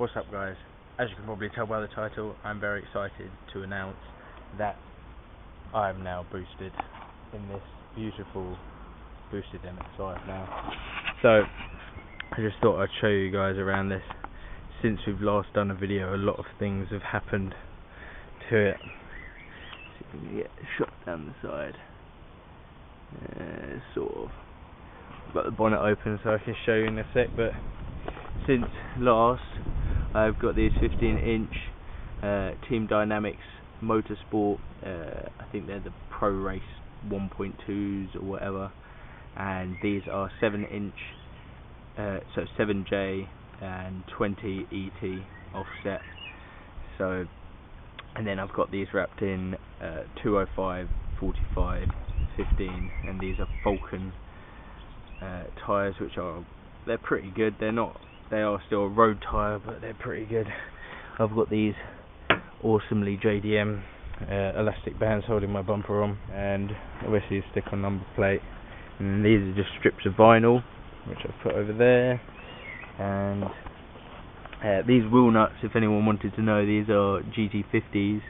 What's up, guys? As you can probably tell by the title, I'm very excited to announce that I am now boosted in this beautiful boosted MX-5 now. So I just thought I'd show you guys around this. Since we've last done a video, a lot of things have happened to it. So you can get a shot down the side. Sort of. I've got the bonnet open so I can show you in a sec, but since last I've got these 15-inch Team Dynamics Motorsport, I think they're the Pro Race 1.2s or whatever, and these are 7-inch, so 7J and 20 ET offset. So, and then I've got these wrapped in 205, 45, 15, and these are Vulcan tyres, which they're pretty good. They are still a road tyre, but they're pretty good. I've got these awesomely JDM elastic bands holding my bumper on, and obviously a stick on number plate. And these are just strips of vinyl, which I've put over there. And these wheel nuts, if anyone wanted to know, these are GT50s,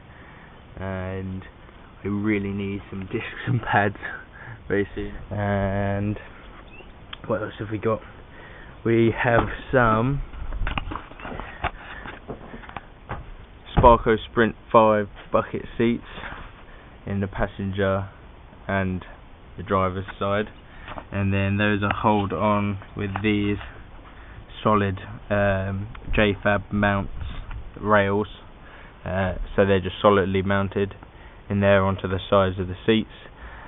and I really need some discs and pads very soon. And what else have we got? We have some Sparco Sprint 5 bucket seats in the passenger and the driver's side, and then those are hold on with these solid JFab mounts rails, so they're just solidly mounted in there onto the sides of the seats.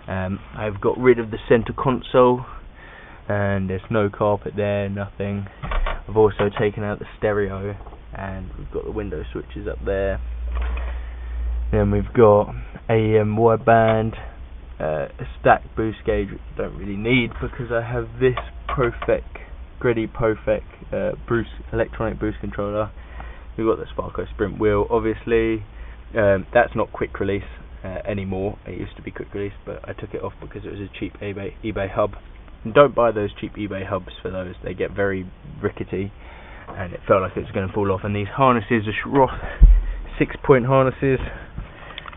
I've got rid of the center console, and there's no carpet there, nothing. I've also taken out the stereo, and we've got the window switches up there. Then we've got AM wideband, a stack boost gauge, which I don't really need because I have this Gredi Profec electronic boost controller. We've got the Sparco Sprint wheel, obviously. That's not quick release anymore. It used to be quick release, but I took it off because it was a cheap eBay hub. And don't buy those cheap eBay hubs for those, they get very rickety, and it felt like it was going to fall off. And these harnesses are Schroth 6-point harnesses,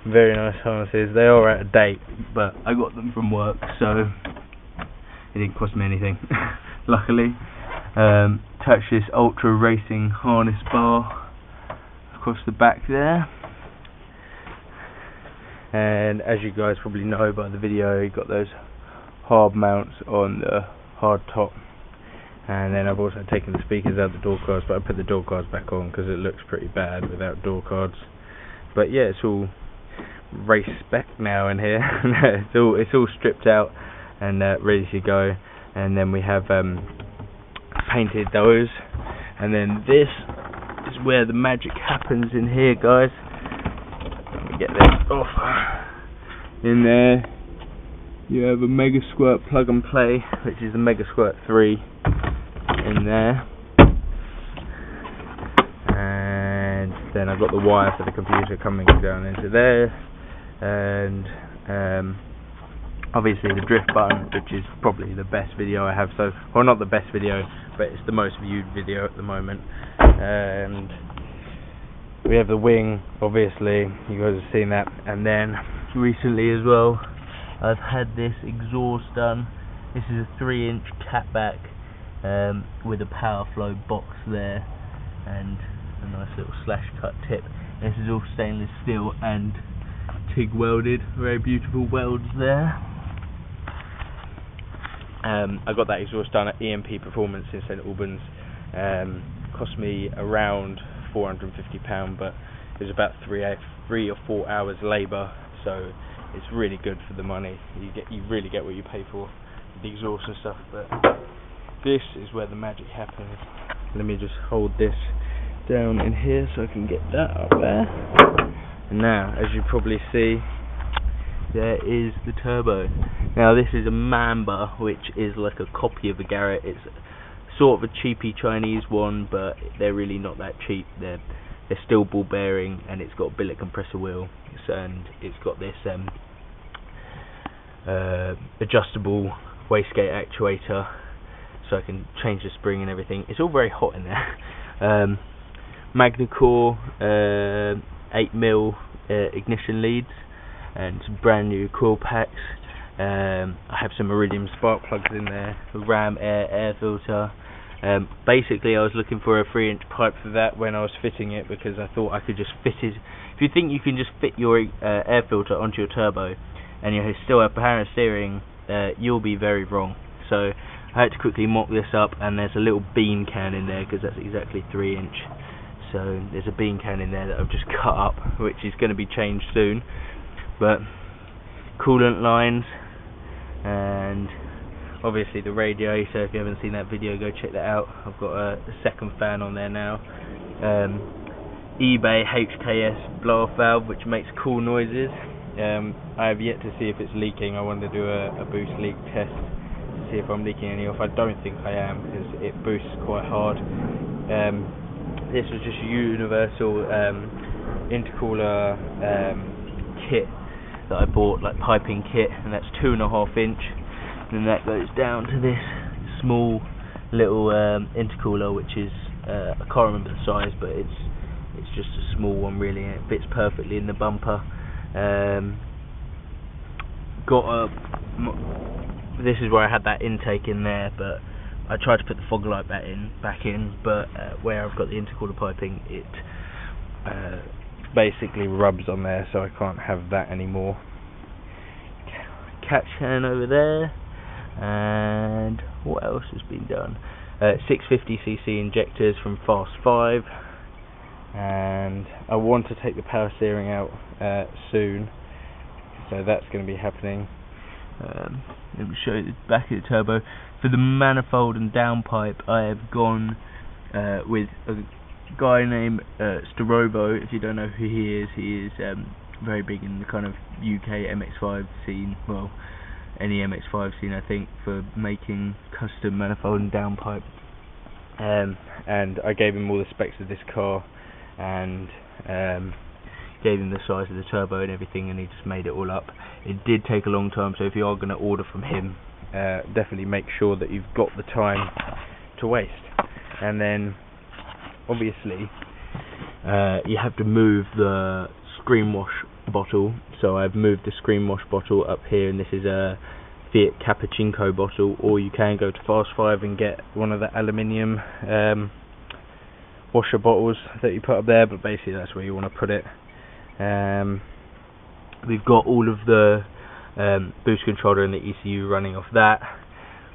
very nice harnesses. They are out of date, but I got them from work, so it didn't cost me anything, luckily. Attach this Ultra Racing harness bar across the back there, and as you guys probably know by the video, you got those hard mounts on the hard top. And then I've also taken the speakers out the door cards, but I put the door cards back on because it looks pretty bad without door cards. But yeah, it's all race spec now in here. it's all stripped out and ready to go. And then we have painted those, and then this is where the magic happens in here, guys. Let me get this off. In there you have a Mega Squirt plug and play, which is the Mega Squirt 3 in there, and then I've got the wire for the computer coming down into there, and obviously the drift button, which is probably the best video I have well, not the best video, but it's the most viewed video at the moment. And we have the wing, obviously, you guys have seen that. And then recently as well, I've had this exhaust done. This is a 3-inch catback with a power flow box there, and a nice little slash cut tip. This is all stainless steel and TIG welded, very beautiful welds there. I got that exhaust done at EMP Performance in St Albans. Cost me around £450, but it was about 3 or 4 hours labour, so it's really good for the money. You really get what you pay for, the exhaust and stuff. But this is where the magic happens. Let me just hold this down in here so I can get that up there. And now, as you probably see, there is the turbo. Now this is a Mamba, which is like a copy of a Garrett. It's sort of a cheapy Chinese one, but they're really not that cheap. They're still ball bearing, and it's got a billet compressor wheel, and it's got this adjustable wastegate actuator, so I can change the spring and everything. It's all very hot in there. Magna Core 8mm ignition leads and some brand new coil packs. I have some iridium spark plugs in there, ram, air filter. Basically I was looking for a 3-inch pipe for that when I was fitting it, because I thought I could just fit it. If you think you can just fit your air filter onto your turbo and you still have power steering, you'll be very wrong. So I had to quickly mock this up, and there's a little bean can in there because that's exactly 3-inch. So there's a bean can in there that I've just cut up, which is going to be changed soon. But coolant lines, and obviously the radio. So if you haven't seen that video, go check that out. I've got a second fan on there now. eBay HKS blow-off valve, which makes cool noises. I have yet to see if it's leaking. I want to do a boost leak test to see if I'm leaking any off. I don't think I am, because it boosts quite hard. This was just a universal intercooler kit that I bought, like piping kit, and that's 2.5 inch, and then that goes down to this small little intercooler, which is I can't remember the size, but it's just a small one really, and it fits perfectly in the bumper. This is where I had that intake in there, but I tried to put the fog light back in, but where I've got the intercooler piping, it basically rubs on there, so I can't have that anymore. Catch can over there, and what else has been done? 650cc injectors from Fast 5, and I want to take the power steering out soon, so that's going to be happening. Let me show you the back of the turbo. For the manifold and downpipe, I have gone with a guy named Starobo. If you don't know who he is very big in the kind of UK MX-5 scene, well, any MX-5 scene I think, for making custom manifold and downpipe. And I gave him all the specs of this car, and gave him the size of the turbo and everything, and he just made it all up. It did take a long time, so if you are going to order from him, definitely make sure that you've got the time to waste. And then obviously you have to move the screen wash bottle, so I've moved the screen wash bottle up here, and this is a Fiat Cappuccino bottle, or you can go to Fast 5 and get one of the aluminium washer bottles that you put up there, but basically that's where you want to put it. We've got all of the boost controller and the ECU running off that.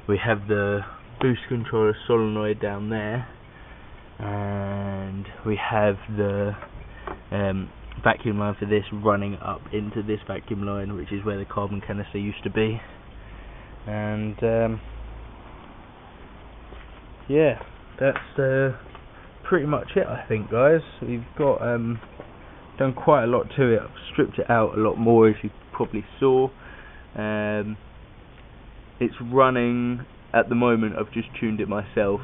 We have the boost controller solenoid down there, and we have the vacuum line for this running up into this vacuum line, which is where the carbon canister used to be. And yeah, that's pretty much it, I think, guys. We've got done quite a lot to it. I've stripped it out a lot more, as you probably saw. It's running at the moment. I've just tuned it myself,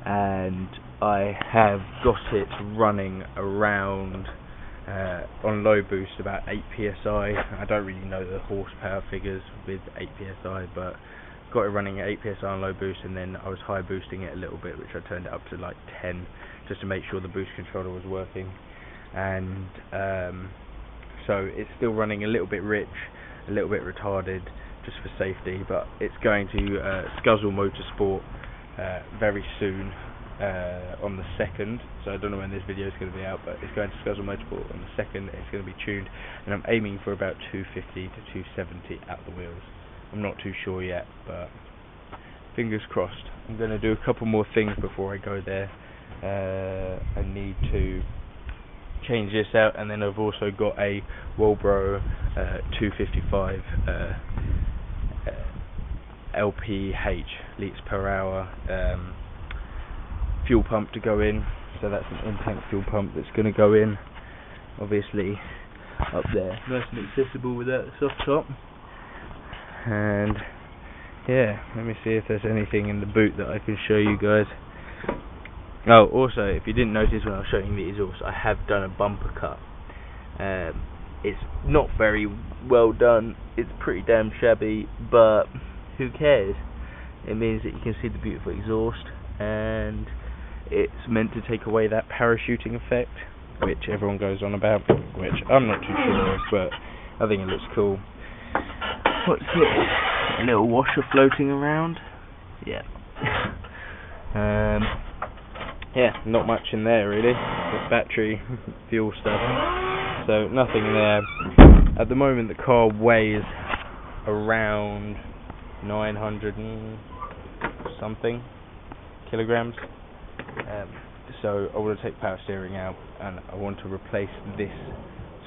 and I have got it running around on low boost about 8 psi. I don't really know the horsepower figures with 8 psi, but got it running at 8 psi on low boost, and then I was high boosting it a little bit, which I turned it up to like 10, just to make sure the boost controller was working. And so it's still running a little bit rich, a little bit retarded, just for safety, but it's going to Scuzzle Motorsport very soon, on the 2nd, so I don't know when this video is going to be out, but it's going to Scuzzle Motorsport on the 2nd. It's going to be tuned, and I'm aiming for about 250 to 270 at the wheels. I'm not too sure yet, but fingers crossed. I'm going to do a couple more things before I go there. I need to change this out, and then I've also got a Walbro 255 LPH litres per hour fuel pump to go in, so that's an in-tank fuel pump that's going to go in, obviously up there, nice and accessible without the soft top. And yeah, let me see if there's anything in the boot that I can show you guys. Oh, also, if you didn't notice when I was showing the exhaust, I have done a bumper cut. It's not very well done, it's pretty damn shabby, but who cares? It means that you can see the beautiful exhaust, and it's meant to take away that parachuting effect, which everyone goes on about, which I'm not too sure of, but I think it looks cool. What's this? A little washer floating around? Yeah. Yeah, not much in there really. Just battery, fuel stuff. So nothing there. At the moment the car weighs around 900 and something kilograms. So I want to take power steering out, and I want to replace this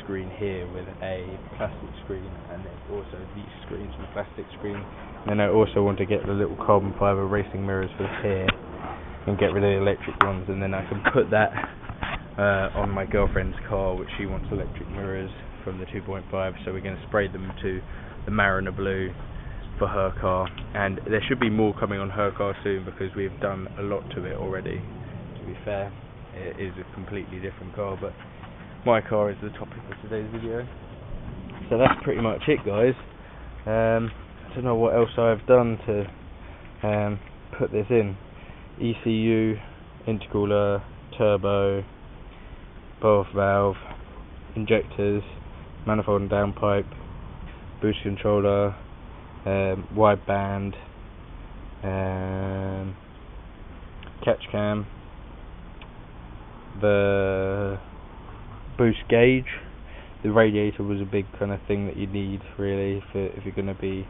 screen here with a plastic screen, and then also these screens with plastic screen. And then I also want to get the little carbon fibre racing mirrors for here and get rid of the electric ones, and then I can put that on my girlfriend's car, which she wants electric mirrors from the 2.5, so we're going to spray them to the Mariner Blue for her car. And there should be more coming on her car soon, because we've done a lot to it already. To be fair, it is a completely different car, but my car is the topic of today's video. So that's pretty much it, guys. I don't know what else I've done to put this in. ECU, intercooler, turbo, both valve, injectors, manifold and downpipe, boost controller, wideband, catch cam, the boost gauge. The radiator was a big kind of thing that you need really for if you're going to be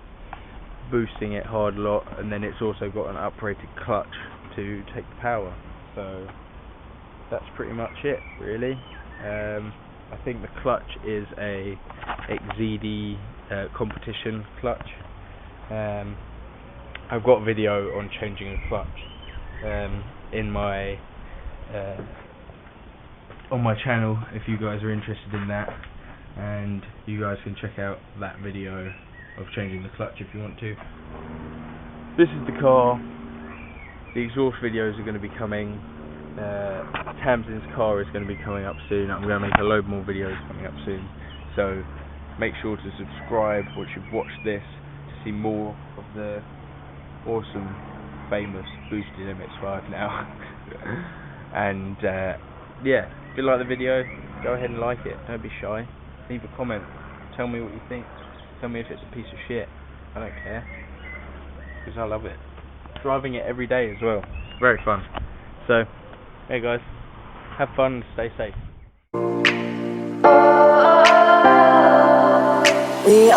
boosting it hard a lot, and then it's also got an uprated clutch to take the power. So that's pretty much it really. I think the clutch is a XZD competition clutch. I've got a video on changing a clutch in my on my channel if you guys are interested in that, and you guys can check out that video of changing the clutch if you want to. This is the car. The exhaust videos are going to be coming. Tamsin's car is going to be coming up soon. I'm going to make a load more videos coming up soon, so make sure to subscribe once you've watched this to see more of the awesome, famous boosted MX-5 now. And yeah, if you like the video, go ahead and like it. Don't be shy. Leave a comment. Tell me what you think. Tell me if it's a piece of shit. I don't care, because I love it. Driving it every day as well. It's very fun. So, hey guys, have fun and stay safe. We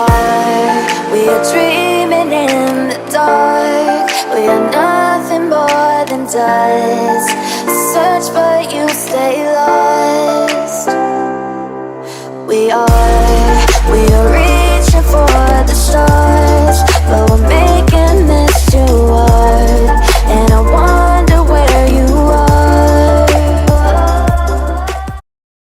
are dreaming in the dark. We are nothing more than dust. Search but you stay lost. We are